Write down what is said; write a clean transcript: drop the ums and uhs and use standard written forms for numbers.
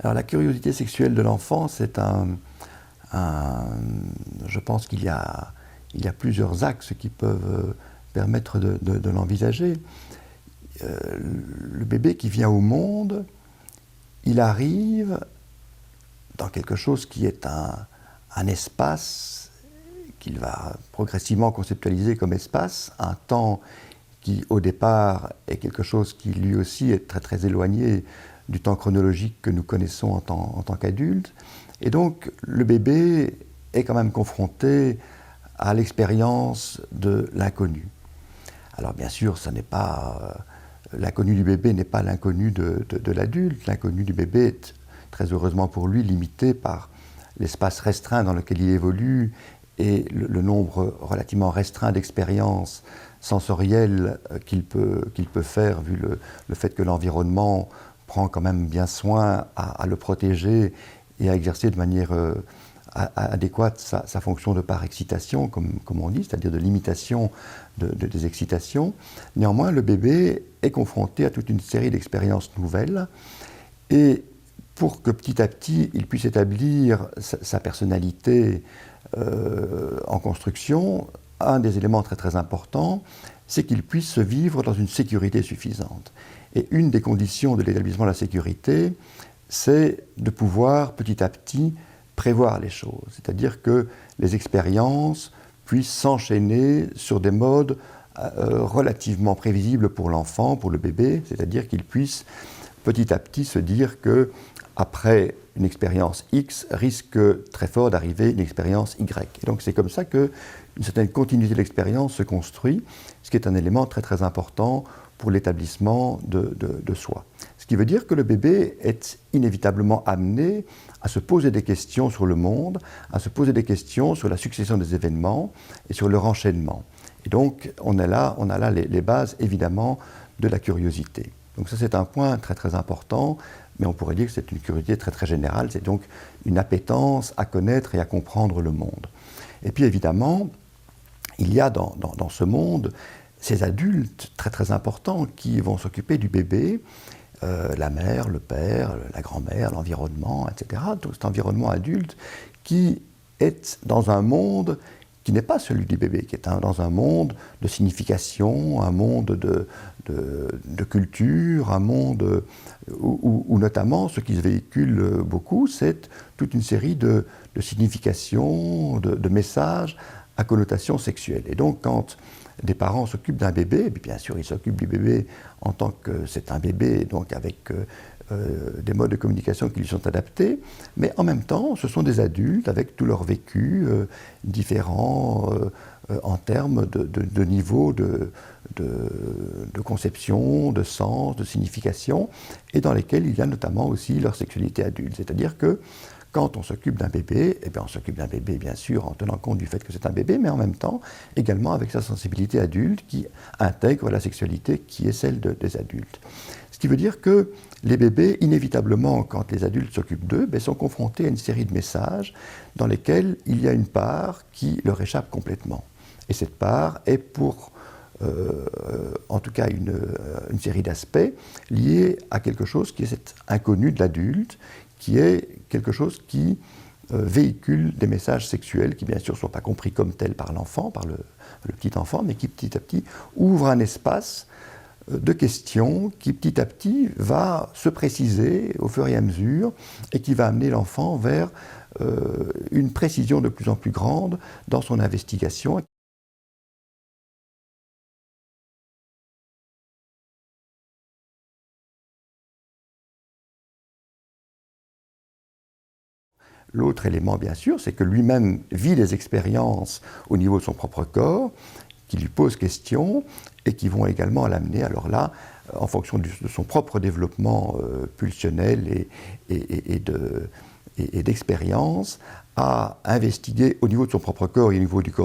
Alors la curiosité sexuelle de l'enfant, c'est je pense il y a plusieurs axes qui peuvent permettre de l'envisager. Le bébé qui vient au monde, il arrive dans quelque chose qui est un espace qu'il va progressivement conceptualiser comme espace, un temps qui au départ est quelque chose qui lui aussi est très très éloigné du temps chronologique que nous connaissons en tant qu'adulte. Et donc le bébé est quand même confronté à l'expérience de l'inconnu. Alors bien sûr, l'inconnu du bébé n'est pas l'inconnu de l'adulte. L'inconnu du bébé est, très heureusement pour lui, limité par l'espace restreint dans lequel il évolue et le nombre relativement restreint d'expériences sensorielles qu'il peut faire, vu le fait que l'environnement prend quand même bien soin à le protéger et à exercer de manière adéquate sa fonction de par-excitation, comme on dit, c'est-à-dire de limitation des excitations. Néanmoins, le bébé est confronté à toute une série d'expériences nouvelles et pour que petit à petit il puisse établir sa personnalité en construction, un des éléments très très importants, c'est qu'il puisse se vivre dans une sécurité suffisante. Et une des conditions de l'établissement de la sécurité, c'est de pouvoir petit à petit prévoir les choses, c'est-à-dire que les expériences puissent s'enchaîner sur des modes relativement prévisibles pour l'enfant, pour le bébé, c'est-à-dire qu'il puisse petit à petit se dire que après une expérience X risque très fort d'arriver une expérience Y. Et donc c'est comme ça qu'une certaine continuité de l'expérience se construit, ce qui est un élément très très important pour l'établissement de soi. Ce qui veut dire que le bébé est inévitablement amené à se poser des questions sur le monde, à se poser des questions sur la succession des événements et sur leur enchaînement. Et donc on a là les bases évidemment de la curiosité. Donc ça c'est un point très très important, mais on pourrait dire que c'est une curiosité très très générale, c'est donc une appétence à connaître et à comprendre le monde. Et puis évidemment, il y a dans ce monde ces adultes très très importants qui vont s'occuper du bébé, la mère, le père, la grand-mère, l'environnement, etc. Tout cet environnement adulte qui est dans un monde qui n'est pas celui du bébé, qui est dans un monde de signification, un monde de culture, un monde où notamment ce qui se véhicule beaucoup, c'est toute une série de significations, de messages à connotation sexuelle. Et donc quand des parents s'occupent d'un bébé, et puis bien sûr ils s'occupent du bébé en tant que c'est un bébé, donc avec des modes de communication qui lui sont adaptés, mais en même temps ce sont des adultes avec tout leur vécu différents en termes de niveau de conception, de sens, de signification, et dans lesquels il y a notamment aussi leur sexualité adulte. C'est-à-dire que quand on s'occupe d'un bébé, eh bien on s'occupe d'un bébé bien sûr en tenant compte du fait que c'est un bébé, mais en même temps également avec sa sensibilité adulte qui intègre la sexualité qui est celle des adultes. Ce qui veut dire que les bébés, inévitablement, quand les adultes s'occupent d'eux, sont confrontés à une série de messages dans lesquels il y a une part qui leur échappe complètement. Et cette part est pour en tout cas une série d'aspects liés à quelque chose qui est cet inconnu de l'adulte, qui est quelque chose qui véhicule des messages sexuels qui bien sûr ne sont pas compris comme tels par l'enfant, par le petit enfant, mais qui petit à petit ouvre un espace de questions qui petit à petit va se préciser au fur et à mesure et qui va amener l'enfant vers une précision de plus en plus grande dans son investigation. L'autre élément, bien sûr, c'est que lui-même vit des expériences au niveau de son propre corps, qui lui posent question et qui vont également l'amener, alors là, en fonction de son propre développement pulsionnel et d'expérience, à investiguer au niveau de son propre corps et au niveau du corps